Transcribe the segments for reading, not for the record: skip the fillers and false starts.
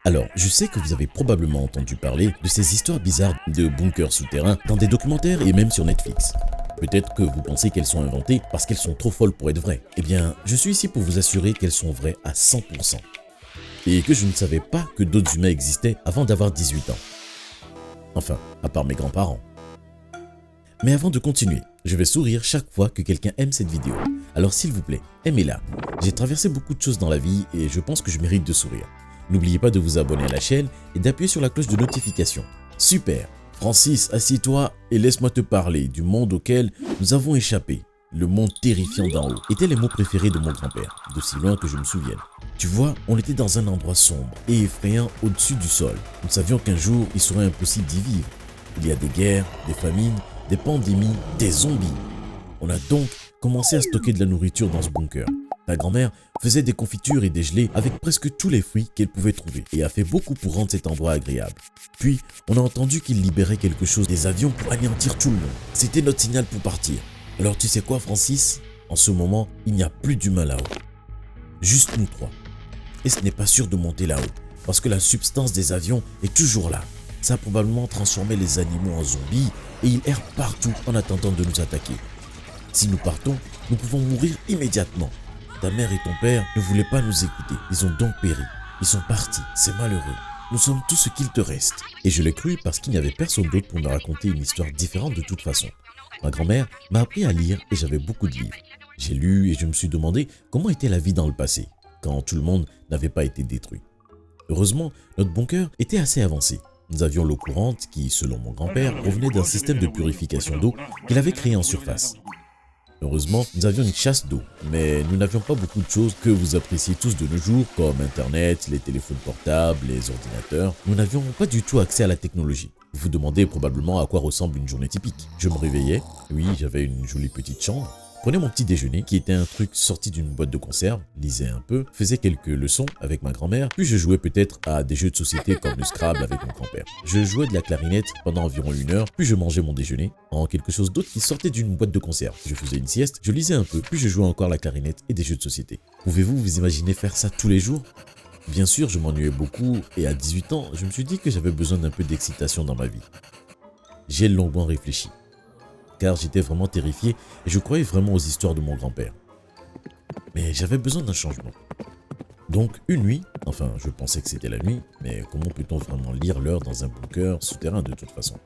Alors, je sais que vous avez probablement entendu parler de ces histoires bizarres de bunkers souterrains dans des documentaires et même sur Netflix. Peut-être que vous pensez qu'elles sont inventées parce qu'elles sont trop folles pour être vraies. Eh bien, je suis ici pour vous assurer qu'elles sont vraies à 100%. Et que je ne savais pas que d'autres humains existaient avant d'avoir 18 ans. Enfin, à part mes grands-parents. Mais avant de continuer, je vais sourire chaque fois que quelqu'un aime cette vidéo. Alors s'il vous plaît, aimez-la. J'ai traversé beaucoup de choses dans la vie et je pense que je mérite de sourire. N'oubliez pas de vous abonner à la chaîne et d'appuyer sur la cloche de notification. Super! Francis, assieds-toi et laisse-moi te parler du monde auquel nous avons échappé. Le monde terrifiant d'en haut étaient les mots préférés de mon grand-père, d'aussi loin que je me souvienne. Tu vois, on était dans un endroit sombre et effrayant au-dessus du sol. Nous savions qu'un jour, il serait impossible d'y vivre. Il y a des guerres, des famines, des pandémies, des zombies. On a donc commencé à stocker de la nourriture dans ce bunker. Ta grand-mère faisait des confitures et des gelées avec presque tous les fruits qu'elle pouvait trouver et a fait beaucoup pour rendre cet endroit agréable. Puis, on a entendu qu'il libérait quelque chose des avions pour anéantir tout le monde. C'était notre signal pour partir. Alors tu sais quoi, Francis? En ce moment, il n'y a plus d'humains là-haut. Juste nous trois. Et ce n'est pas sûr de monter là-haut, parce que la substance des avions est toujours là. Ça a probablement transformé les animaux en zombies et ils errent partout en attendant de nous attaquer. Si nous partons, nous pouvons mourir immédiatement. Ta mère et ton père ne voulaient pas nous écouter. Ils ont donc péri. Ils sont partis. C'est malheureux. Nous sommes tout ce qu'il te reste. Et je l'ai cru parce qu'il n'y avait personne d'autre pour me raconter une histoire différente de toute façon. Ma grand-mère m'a appris à lire et j'avais beaucoup de livres. J'ai lu et je me suis demandé comment était la vie dans le passé, quand tout le monde n'avait pas été détruit. Heureusement, notre bunker était assez avancé. Nous avions l'eau courante qui, selon mon grand-père, provenait d'un système de purification d'eau qu'il avait créé en surface. Heureusement, nous avions une chasse d'eau, mais nous n'avions pas beaucoup de choses que vous appréciez tous de nos jours, comme Internet, les téléphones portables, les ordinateurs. Nous n'avions pas du tout accès à la technologie. Vous vous demandez probablement à quoi ressemble une journée typique. Je me réveillais, oui, j'avais une jolie petite chambre. Prenais mon petit déjeuner, qui était un truc sorti d'une boîte de conserve, lisais un peu, faisais quelques leçons avec ma grand-mère, puis je jouais peut-être à des jeux de société comme le Scrabble avec mon grand-père. Je jouais de la clarinette pendant environ 1 heure, puis je mangeais mon déjeuner en quelque chose d'autre qui sortait d'une boîte de conserve. Je faisais une sieste, je lisais un peu, puis je jouais encore à la clarinette et des jeux de société. Pouvez-vous vous imaginer faire ça tous les jours? Bien sûr, je m'ennuyais beaucoup et à 18 ans, je me suis dit que j'avais besoin d'un peu d'excitation dans ma vie. J'ai longuement réfléchi, car j'étais vraiment terrifié et je croyais vraiment aux histoires de mon grand-père. Mais j'avais besoin d'un changement. Donc une nuit, enfin je pensais que c'était la nuit, mais comment peut-on vraiment lire l'heure dans un bunker souterrain de toute façon?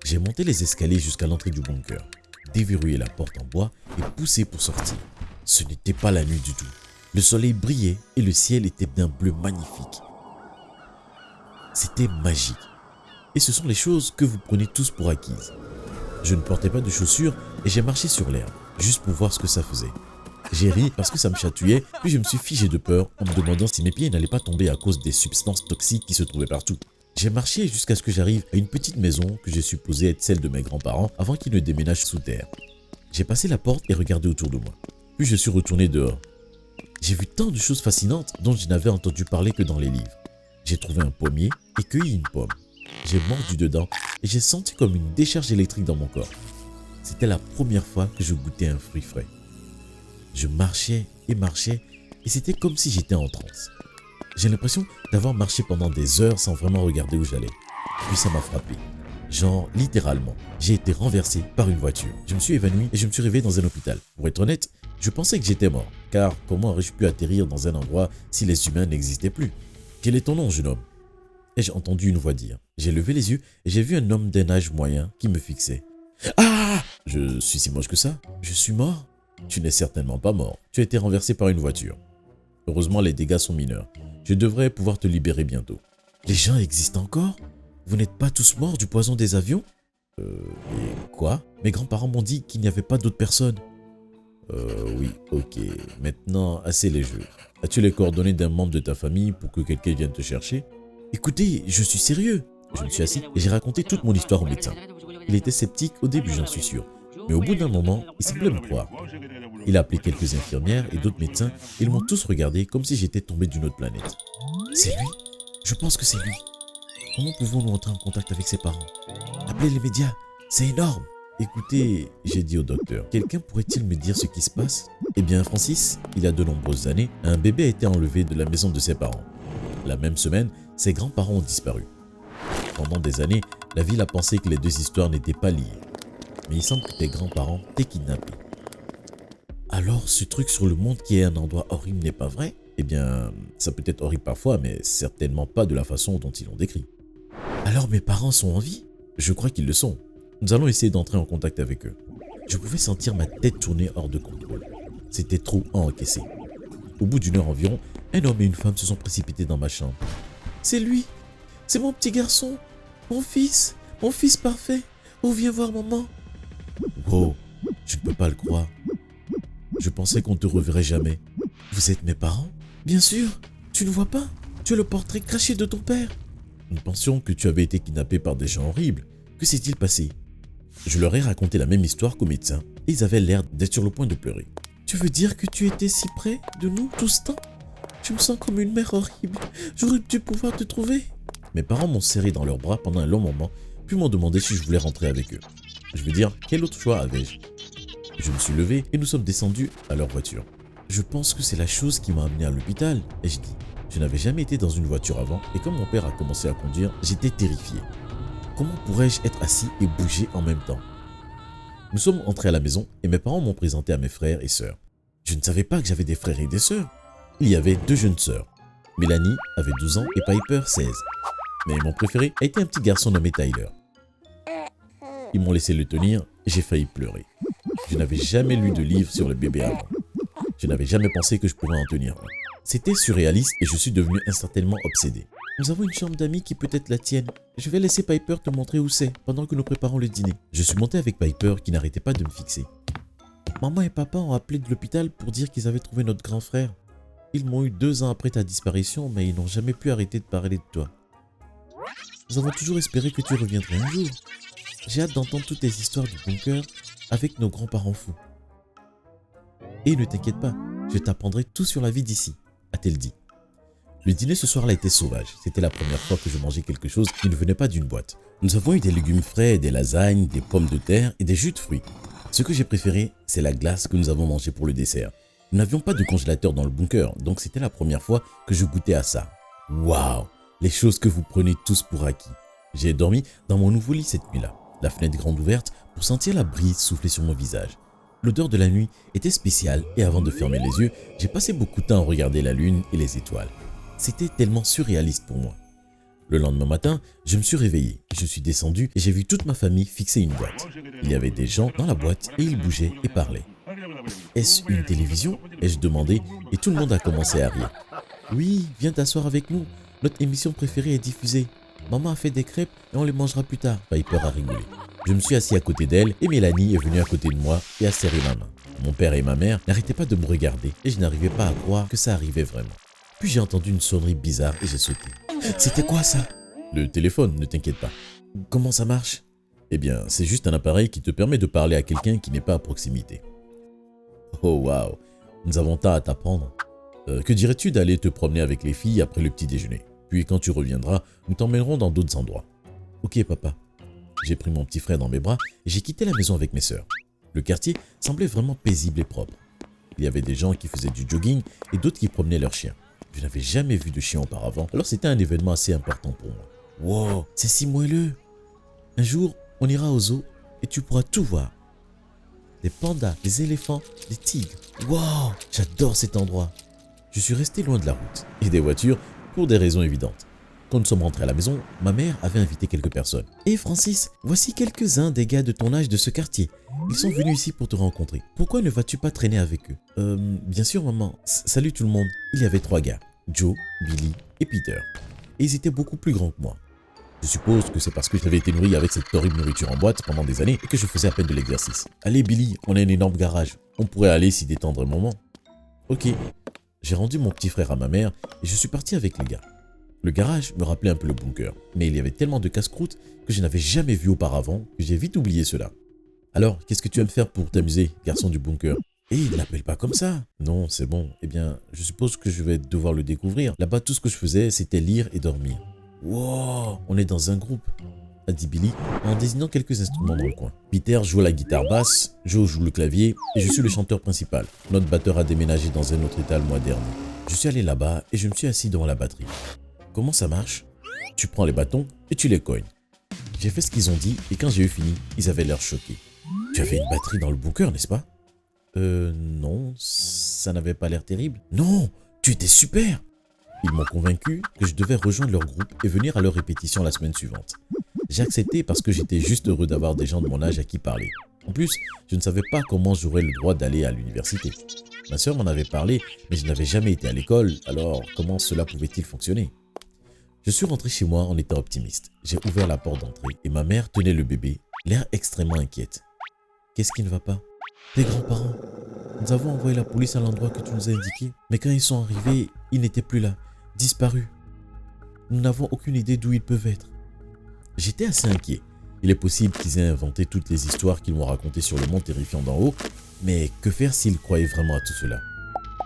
J'ai monté les escaliers jusqu'à l'entrée du bunker, déverrouillé la porte en bois et poussé pour sortir. Ce n'était pas la nuit du tout. Le soleil brillait et le ciel était d'un bleu magnifique. C'était magique. Et ce sont les choses que vous prenez tous pour acquises. Je ne portais pas de chaussures et j'ai marché sur l'herbe, juste pour voir ce que ça faisait. J'ai ri parce que ça me chatouillait, puis je me suis figé de peur en me demandant si mes pieds n'allaient pas tomber à cause des substances toxiques qui se trouvaient partout. J'ai marché jusqu'à ce que j'arrive à une petite maison que j'ai supposée être celle de mes grands-parents avant qu'ils ne déménagent sous terre. J'ai passé la porte et regardé autour de moi. Puis je suis retourné dehors. J'ai vu tant de choses fascinantes dont je n'avais entendu parler que dans les livres. J'ai trouvé un pommier et cueilli une pomme. J'ai mordu dedans et j'ai senti comme une décharge électrique dans mon corps. C'était la première fois que je goûtais un fruit frais. Je marchais et c'était comme si j'étais en transe. J'ai l'impression d'avoir marché pendant des heures sans vraiment regarder où j'allais. Puis ça m'a frappé. Genre, littéralement, j'ai été renversé par une voiture. Je me suis évanoui et je me suis réveillé dans un hôpital. Pour être honnête, je pensais que j'étais mort. Car comment aurais-je pu atterrir dans un endroit si les humains n'existaient plus? Quel est ton nom, jeune homme? Ai-je entendu une voix dire. J'ai levé les yeux et j'ai vu un homme d'un âge moyen qui me fixait. Ah! Je suis si moche que ça? Je suis mort? Tu n'es certainement pas mort. Tu as été renversé par une voiture. Heureusement, les dégâts sont mineurs. Je devrais pouvoir te libérer bientôt. Les gens existent encore? Vous n'êtes pas tous morts du poison des avions? Et quoi? Mes grands-parents m'ont dit qu'il n'y avait pas d'autres personnes. Oui, ok. Maintenant, assez les jeux. As-tu les coordonnées d'un membre de ta famille pour que quelqu'un vienne te chercher? Écoutez, je suis sérieux. Je me suis assis et j'ai raconté toute mon histoire au médecin. Il était sceptique au début, j'en suis sûr. Mais au bout d'un moment, il semblait me croire. Il a appelé quelques infirmières et d'autres médecins et ils m'ont tous regardé comme si j'étais tombé d'une autre planète. C'est lui? Je pense que c'est lui. Comment pouvons-nous entrer en contact avec ses parents? Appelez les médias, c'est énorme. Écoutez, j'ai dit au docteur, quelqu'un pourrait-il me dire ce qui se passe? Eh bien, Francis, il y a de nombreuses années, un bébé a été enlevé de la maison de ses parents. La même semaine, Ses grands-parents ont disparu. Pendant des années, la ville a pensé que les deux histoires n'étaient pas liées. Mais il semble que tes grands-parents t'aient kidnappé. Alors, ce truc sur le monde qui est un endroit horrible n'est pas vrai? Eh bien, ça peut être horrible parfois, mais certainement pas de la façon dont ils l'ont décrit. Alors mes parents sont en vie? Je crois qu'ils le sont. Nous allons essayer d'entrer en contact avec eux. Je pouvais sentir ma tête tourner hors de contrôle. C'était trop à encaisser. Au bout d'une heure environ, un homme et une femme se sont précipités dans ma chambre. C'est lui! C'est mon petit garçon! Mon fils parfait! Oh, viens voir maman! Wow, je ne peux pas le croire. Je pensais qu'on ne te reverrait jamais. Vous êtes mes parents? Bien sûr! Tu ne vois pas? Tu es le portrait craché de ton père! Nous pensions que tu avais été kidnappé par des gens horribles. Que s'est-il passé? Je leur ai raconté la même histoire qu'au médecin et ils avaient l'air d'être sur le point de pleurer. Tu veux dire que tu étais si près de nous tout ce temps? Je me sens comme une mère horrible. J'aurais dû pouvoir te trouver. Mes parents m'ont serré dans leurs bras pendant un long moment, puis m'ont demandé si je voulais rentrer avec eux. Je veux dire, quel autre choix avais-je? Je me suis levé et nous sommes descendus à leur voiture. Je pense que c'est la chose qui m'a amené à l'hôpital, ai-je dit. Je n'avais jamais été dans une voiture avant et quand mon père a commencé à conduire, j'étais terrifié. Comment pourrais-je être assis et bouger en même temps? Nous sommes entrés à la maison et mes parents m'ont présenté à mes frères et sœurs. Je ne savais pas que j'avais des frères et des sœurs. Il y avait 2 jeunes sœurs. Mélanie avait 12 ans et Piper 16. Mais mon préféré a été un petit garçon nommé Tyler. Ils m'ont laissé le tenir et j'ai failli pleurer. Je n'avais jamais lu de livre sur le bébé avant. Je n'avais jamais pensé que je pourrais en tenir un. C'était surréaliste et je suis devenu instantanément obsédé. Nous avons une chambre d'amis qui peut être la tienne. Je vais laisser Piper te montrer où c'est pendant que nous préparons le dîner. Je suis monté avec Piper qui n'arrêtait pas de me fixer. Maman et papa ont appelé de l'hôpital pour dire qu'ils avaient trouvé notre grand frère. Ils m'ont eu 2 ans après ta disparition, mais ils n'ont jamais pu arrêter de parler de toi. Nous avons toujours espéré que tu reviendrais un jour. J'ai hâte d'entendre toutes tes histoires du bunker avec nos grands-parents fous. Et ne t'inquiète pas, je t'apprendrai tout sur la vie d'ici, a-t-elle dit. Le dîner ce soir-là était sauvage. C'était la première fois que je mangeais quelque chose qui ne venait pas d'une boîte. Nous avons eu des légumes frais, des lasagnes, des pommes de terre et des jus de fruits. Ce que j'ai préféré, c'est la glace que nous avons mangée pour le dessert. Nous n'avions pas de congélateur dans le bunker, donc c'était la première fois que je goûtais à ça. Waouh! Les choses que vous prenez tous pour acquis. J'ai dormi dans mon nouveau lit cette nuit-là, la fenêtre grande ouverte pour sentir la brise souffler sur mon visage. L'odeur de la nuit était spéciale et avant de fermer les yeux, j'ai passé beaucoup de temps à regarder la lune et les étoiles. C'était tellement surréaliste pour moi. Le lendemain matin, je me suis réveillé, je suis descendu et j'ai vu toute ma famille fixer une boîte. Il y avait des gens dans la boîte et ils bougeaient et parlaient. Est-ce une télévision? Ai-je demandé et tout le monde a commencé à rire. Oui, viens t'asseoir avec nous, notre émission préférée est diffusée. Maman a fait des crêpes et on les mangera plus tard. Piper a rigolé. Je me suis assis à côté d'elle et Mélanie est venue à côté de moi et a serré ma main. Mon père et ma mère n'arrêtaient pas de me regarder et je n'arrivais pas à croire que ça arrivait vraiment. Puis j'ai entendu une sonnerie bizarre et j'ai sauté. C'était quoi ça? Le téléphone, ne t'inquiète pas. Comment ça marche? Eh bien, c'est juste un appareil qui te permet de parler à quelqu'un qui n'est pas à proximité. Oh waouh, nous avons tant à t'apprendre. Que dirais-tu d'aller te promener avec les filles après le petit déjeuner? Puis quand tu reviendras, nous t'emmènerons dans d'autres endroits. Ok papa. J'ai pris mon petit frère dans mes bras et j'ai quitté la maison avec mes sœurs. Le quartier semblait vraiment paisible et propre. Il y avait des gens qui faisaient du jogging et d'autres qui promenaient leurs chiens. Je n'avais jamais vu de chien auparavant, alors c'était un événement assez important pour moi. Wow, c'est si moelleux. Un jour, on ira au zoo et tu pourras tout voir. Des pandas, des éléphants, des tigres. Wow, j'adore cet endroit. Je suis resté loin de la route et des voitures pour des raisons évidentes. Quand nous sommes rentrés à la maison, ma mère avait invité quelques personnes. Hé Francis, voici quelques-uns des gars de ton âge de ce quartier. Ils sont venus ici pour te rencontrer. Pourquoi ne vas-tu pas traîner avec eux? Bien sûr maman. Salut tout le monde. Il y avait 3 gars. Joe, Billy et Peter. Et ils étaient beaucoup plus grands que moi. Je suppose que c'est parce que j'avais été nourri avec cette horrible nourriture en boîte pendant des années et que je faisais à peine de l'exercice. Allez Billy, on a un énorme garage. On pourrait aller s'y détendre un moment. Ok. J'ai rendu mon petit frère à ma mère et je suis parti avec les gars. Le garage me rappelait un peu le bunker, mais il y avait tellement de casse-croûte que je n'avais jamais vu auparavant que j'ai vite oublié cela. Alors, qu'est-ce que tu aimes faire pour t'amuser, garçon du bunker? Ne l'appelle pas comme ça. Non, c'est bon. Eh bien, je suppose que je vais devoir le découvrir. Là-bas, tout ce que je faisais, c'était lire et dormir. Wow, on est dans un groupe, a dit Billy en désignant quelques instruments dans le coin. Peter joue la guitare basse, Joe joue le clavier et je suis le chanteur principal. Notre batteur a déménagé dans un autre état le mois dernier. Je suis allé là-bas et je me suis assis devant la batterie. Comment ça marche? tu prends les bâtons et tu les cognes. J'ai fait ce qu'ils ont dit et quand j'ai eu fini, ils avaient l'air choqués. Tu avais une batterie dans le bunker, n'est-ce pas? Non, ça n'avait pas l'air terrible. Non, tu étais super! Ils m'ont convaincu que je devais rejoindre leur groupe et venir à leur répétition la semaine suivante. J'ai accepté parce que j'étais juste heureux d'avoir des gens de mon âge à qui parler. En plus, je ne savais pas comment j'aurais le droit d'aller à l'université. Ma sœur m'en avait parlé, mais je n'avais jamais été à l'école, alors comment cela pouvait-il fonctionner? Je suis rentré chez moi en étant optimiste. J'ai ouvert la porte d'entrée et ma mère tenait le bébé, l'air extrêmement inquiète. Qu'est-ce qui ne va pas? Tes grands-parents. Nous avons envoyé la police à l'endroit que tu nous as indiqué, mais quand ils sont arrivés, ils n'étaient plus là, disparus. Nous n'avons aucune idée d'où ils peuvent être. J'étais assez inquiet. Il est possible qu'ils aient inventé toutes les histoires qu'ils m'ont racontées sur le monde terrifiant d'en haut, mais que faire s'ils croyaient vraiment à tout cela?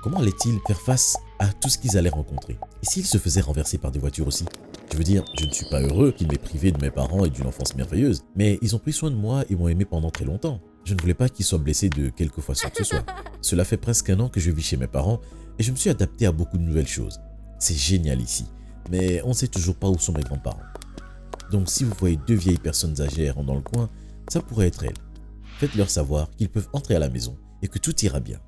Comment allaient-ils faire face à tout ce qu'ils allaient rencontrer? Et s'ils se faisaient renverser par des voitures aussi? Je veux dire, je ne suis pas heureux qu'ils m'aient privé de mes parents et d'une enfance merveilleuse, mais ils ont pris soin de moi et m'ont aimé pendant très longtemps. Je ne voulais pas qu'ils soient blessés de quelque façon que ce soit. Cela fait presque 1 an que je vis chez mes parents et je me suis adapté à beaucoup de nouvelles choses. C'est génial ici, mais on ne sait toujours pas où sont mes grands-parents. Donc si vous voyez 2 vieilles personnes âgées errant dans le coin, ça pourrait être elles. Faites-leur savoir qu'ils peuvent entrer à la maison et que tout ira bien.